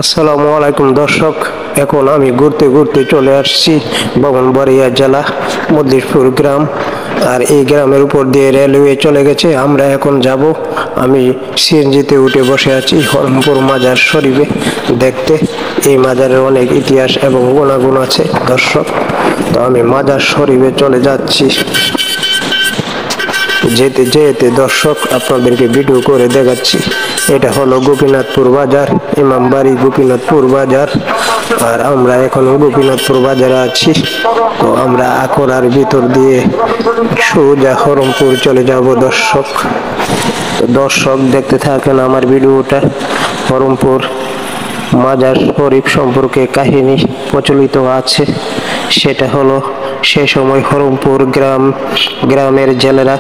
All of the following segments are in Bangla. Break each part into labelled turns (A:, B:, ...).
A: আসসালামু আলাইকুম দর্শক, এখন আমি ঘুরতে ঘুরতে চলে আসছি ব্রাহ্মণবাড়িয়া জেলা মল্লিকপুর গ্রাম। আর এই গ্রামের উপর দিয়ে রেলওয়ে চলে গেছে। আমরা এখন যাব, আমি সিএনজিতে উঠে বসে আছি হরমপুর মাজার শরীফে দেখতে। এই মাজারের অনেক ইতিহাস এবং গুণাগুণ আছে দর্শক। তো আমি মাজার শরীফে চলে যাচ্ছি। যেতে যেতে দর্শক আপনাদেরকে ভিডিও করে দেখাচ্ছি। এটা হলো গোপীনাথপুর বাজার, ইমামবাড়ি গোপীনাথপুর বাজার। আর আমরা এখন গোপীনাথপুর বাজারে আছি। তো আমরা আকরার ভিতর দিয়ে সোজা হরমপুর চলে যাব দর্শক। তো দর্শক দেখতে থাকেন আমার ভিডিওটা। হরমপুর মাজার শরীফ সম্পর্কে কাহিনী প্রচলিত আছে। সেটা হলো সে সময় হরমপুর গ্রামের জেলেরা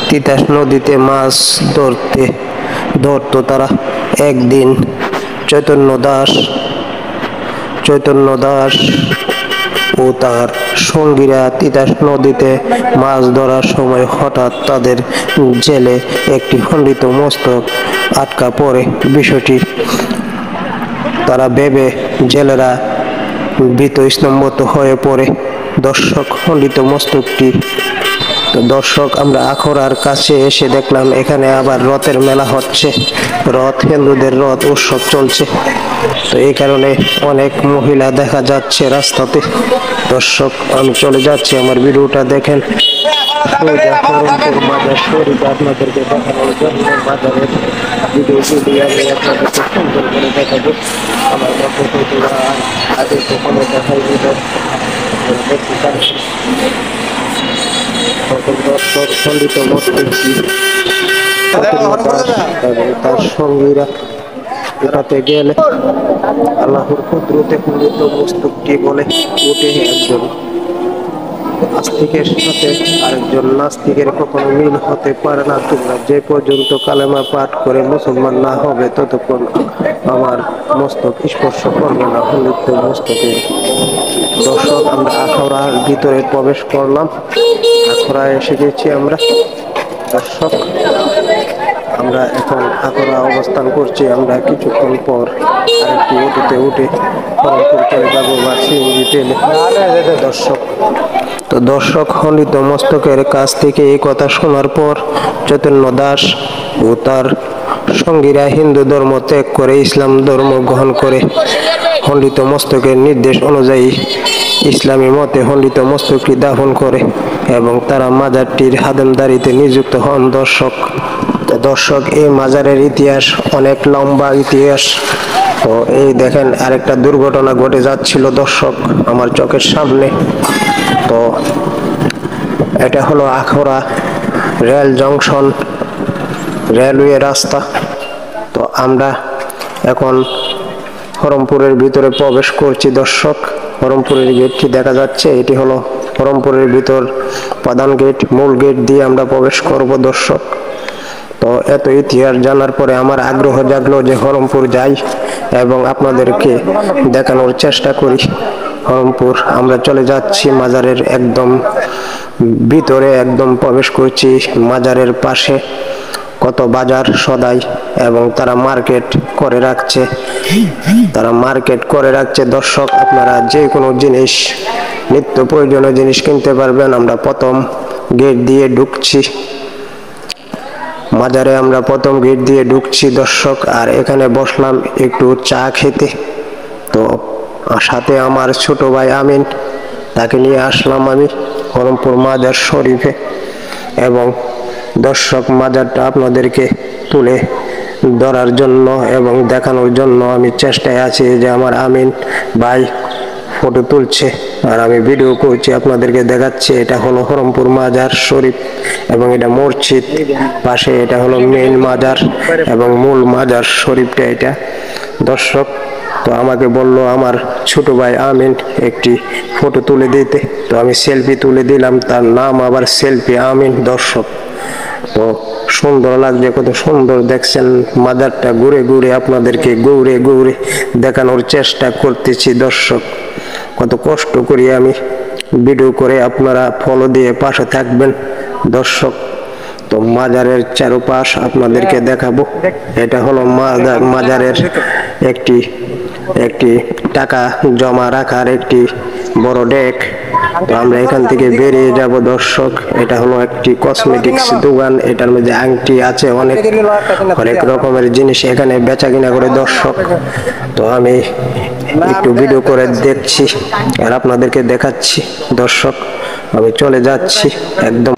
A: তিতাস নদীতে মাছ ধরতো তারা। একদিন চৈতন্য দাস ও তার সঙ্গীরা তিতাস নদীতে মাছ ধরার সময় হঠাৎ তাদের জেলে একটি খণ্ডিত মস্তক আটকা পড়ে। বিষয়টি তারা ভেবে জেলেরা ভীত স্তম্ভিত হয়ে পড়ে। দর্শক, খণ্ডিত মস্তকটি। তো দর্শক, আমরা আখড়ার কাছে এসে দেখলাম এখানে আবার রথের মেলা হচ্ছে। হিন্দুদের রথ উৎসব চলছে। তো এই কারণে অনেক মহিলা দেখা যাচ্ছে রাস্তাতে। দর্শক, আমি চলে যাচ্ছি, আমার ভিডিওটা দেখেন। আপনাদেরকে দেখানোর জন্য বাজারের ভিডিওগুলি আমি আপনাদেরকে সুন্দর করে দেখাবো। আমার মতো আগে কখনো দেখাই দেখতে পাচ্ছি। খণ্ডিত মস্তকটি এবং তার সঙ্গীরা এটাতে গেলে আল্লাহর কুদরতে খণ্ডিত মস্তকটি বলে উঠে একজন আস্তিকের সাথে আরেকজন নাস্তিকের কখনো মিল হতে পারে না। তোমরা যে পর্যন্ত কালেমা পাঠ করে মুসলমান না হবে ততক্ষণ আমার মস্তক স্পর্শ করবে না খণ্ডিত মস্তকের। দর্শক, আমরা আখড়ার ভিতরে প্রবেশ করলাম। আখড়ায় এসে গেছি আমরা। দর্শক, আমরা এখন আখড়া অবস্থান করছি। আমরা কিছুক্ষণ পর আরেকটি অটোতে উঠে হরমপুর চলে যাবো বা সিএনজি তেলে। দর্শক, খণ্ডিত মস্তকের কাছ থেকে এই কথা শোনার পর চৈতন্য দাস ও তার সঙ্গীরা হিন্দু ধর্ম ত্যাগ করে ইসলাম ধর্ম গ্রহণ করে। খণ্ডিত মস্তকের নির্দেশ অনুযায়ী ইসলামী মতে খণ্ডিত মস্তকটি দাফন করে এবং তারা মাজারটির হাদেমদারিতে নিযুক্ত হন। দর্শক, এই মাজারের ইতিহাস অনেক লম্বা ইতিহাস। তো এই দেখেন, আরেকটা দুর্ঘটনা ঘটে যাচ্ছিল দর্শক আমার চোখের সামনে। তো এটা হলো আখড়া রেল জংশন, রেলওয়ে রাস্তা। তো আমরা এখন হরমপুরের ভিতরে প্রবেশ করছি দর্শক। হরমপুরের গেটটি দেখা যাচ্ছে, এটি হলো হরমপুরের ভিতর প্রধান গেট। মূল গেট দিয়ে আমরা প্রবেশ করব দর্শক। তো এত ইতিহাস জানার পরে আমার আগ্রহ জাগলো যে হরমপুর যাই এবং আপনাদেরকে দেখানোর চেষ্টা করি। হরমপুর আমরা চলে যাচ্ছি মাজারের একদম ভিতরে, একদম প্রবেশ করছি। মাজারের পাশে কত বাজার সদাই এবং তারা মার্কেট করে রাখছে দর্শক। আপনারা যে কোনো জিনিস, নিত্য প্রয়োজনীয় জিনিস কিনতে পারবেন। আমরা প্রথম গেট দিয়ে ঢুকছি মাজারে, আমরা প্রথম গেট দিয়ে ঢুকছি দর্শক। আর এখানে বসলাম একটু চা খেতে। তো সাথে আমার ছোট ভাই আমিন, তাকে নিয়ে আসলাম আমি হরমপুর মাজার শরীফে। এবং দর্শক, মাজারটা আপনাদেরকে তুলে ধরার জন্য এবং দেখানোর জন্য আমি চেষ্টায় আছি যে আমার আমিন ভাই ফটো তুলছে আর আমি ভিডিও করছি, আপনাদেরকে দেখাচ্ছি। এটা হলো হরমপুর মাজার শরীফ এবং এটা মসজিদ পাশে। এটা হলো মেইন মাজার এবং মূল মাজার শরীফটা এটা দর্শক। তো আমাকে বলল আমার ছোট ভাই আমিন একটি ফটো তুলে দিতে। তো আমি সেলফি তুলে দিলাম, তার নাম আবার সেলফি আমিন দর্শক। তো সুন্দর লাগছে, কত সুন্দর দেখছেন মাজারটা। ঘুরে ঘুরে আপনাদেরকে ঘুরে দেখানোর চেষ্টা করতেছি দর্শক। কত কষ্ট করি আমি ভিডিও করে আপনারা ফলো দিয়ে পাশে থাকবেন দর্শক। তো মাজারের চারপাশ আপনাদেরকে দেখাবো। এটা হলো মাজারের একটি টাকা জমা রাখার একটি বড় ডেক। তো আমরা এখান থেকে বেরিয়ে যাব দর্শক। এটা হলো একটি কসমেটিক্স দোকান, এটার মধ্যে আংটি আছে, অনেক রকমের জিনিস এখানে বেচা কিনা করে দর্শক। তো আমি একটু ভিডিও করে দেখছি আর আপনাদেরকে দেখাচ্ছি দর্শক। আমি চলে যাচ্ছি একদম।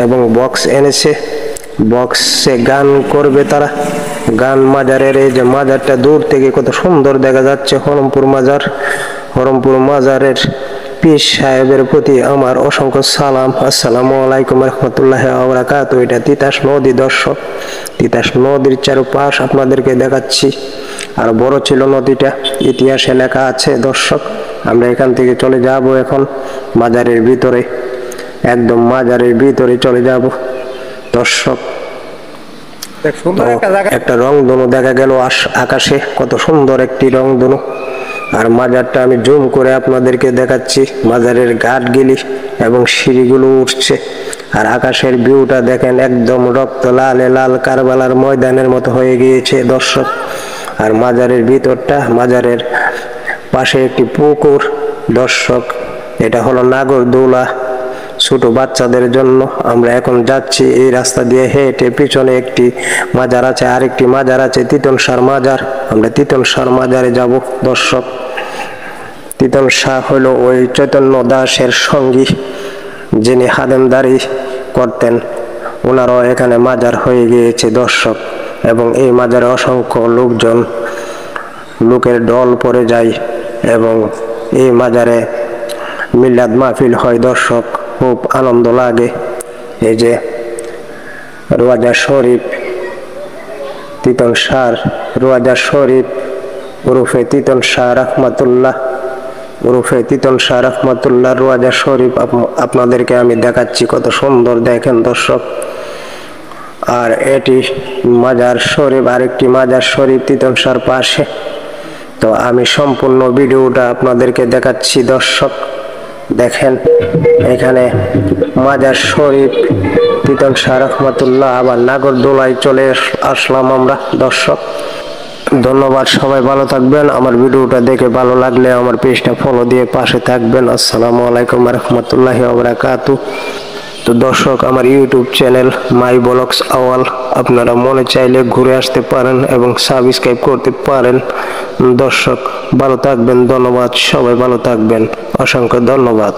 A: এবং বক্স এনেছে, বক্সে গান করবে তারা। গান মাজারের, এই যে মাজারটা দূর থেকে কত সুন্দর দেখা যাচ্ছে, হরমপুর মাজার। হরমপুর মাজারের পীর সাহেবের প্রতি আমার অসংখ্য সালাম। আসসালামু আলাইকুম রহমতুল্লাহ ওয়া। এটা তিতাস নদী দর্শক। তিতাস নদীর চারপাশ আপনাদেরকে দেখাচ্ছি। আর বড় ছিল নদীটা, ইতিহাসে লেখা আছে দর্শক। আমরা এখান থেকে চলে যাব এখন মাজারের ভিতরে, একদম মাজারের ভিতরে চলে যাব দর্শক। একটা রংধনু দেখা গেল আকাশে, কত সুন্দর একটি রংধনু। আর মাজারটা আমি জুম করে আপনাদেরকে দেখাচ্ছি। মাজারের ঘাটগুলি এবং সিঁড়িগুলো উঠছে। আর আকাশের ভিউটা দেখেন, একদম রক্ত লালে লাল কারবালার ময়দানের মতো হয়ে গিয়েছে দর্শক। আর মাজারের ভিতরটা, মাজারের পাশে একটি পুকুর দর্শক। এটা হলো নাগরদোলা ছোট বাচ্চাদের জন্য। আমরা এখন যাচ্ছি এই রাস্তা দিয়ে হেঁটে। পিছনে একটি মাজার আছে, আরেকটি মাজার আছে তিতন শাহ মাজার। আমরা তিতন শাহ মাজারে যাব দর্শক। তিতন শাহ হলো ওই চৈতন্য দাসের সঙ্গী, যিনি হাদেমদারি করতেন। ওনারও এখানে মাজার হয়ে গিয়েছে দর্শক। এবং এই মাজারে অসংখ্য লোকের ঢল পড়ে যায় এবং এই মাজারে মিলাদ মাহফিল হয় দর্শক। খুব আনন্দ লাগে। এই যে রোয়াজা শরীফ, তিতন শাহ রোয়াজা শরীফ ওরফে তিতন শাহ রহমাতুল্লাহ, ওরফে তিতন শাহ রহমাতুল্লাহ রোয়াজা শরীফ আপনাদেরকে আমি দেখাচ্ছি। কত সুন্দর দেখেন দর্শক। আর এটি মাজার শরীফ, আরেকটি মাজার শরীফ তিতন শাহর পাশে। তো আমি সম্পূর্ণ ভিডিওটা আপনাদেরকে দেখাচ্ছি দর্শক। দেখেন এখানে মাজার শরীফ, তিতন শাহ রহমাতুল্লাহ। আবার নাগরদোলায় চলে আসলাম আমরা দর্শক। ধন্যবাদ, সবাই ভালো থাকবেন। আমার ভিডিওটা দেখে ভালো লাগলে আমার পেজটা ফলো দিয়ে পাশে থাকবেন। আসসালামু আলাইকুম রহমতুল্লাহি ওয়া বারাকাতুহু। তো দর্শক, আমার ইউটিউব চ্যানেল মাই ব্লগস আওয়াল, আপনারা মনে চাইলে ঘুরে আসতে পারেন এবং সাবস্ক্রাইব করতে পারেন দর্শক। ভালো থাকবেন, ধন্যবাদ, সবাই ভালো থাকবেন, অসংখ্য ধন্যবাদ।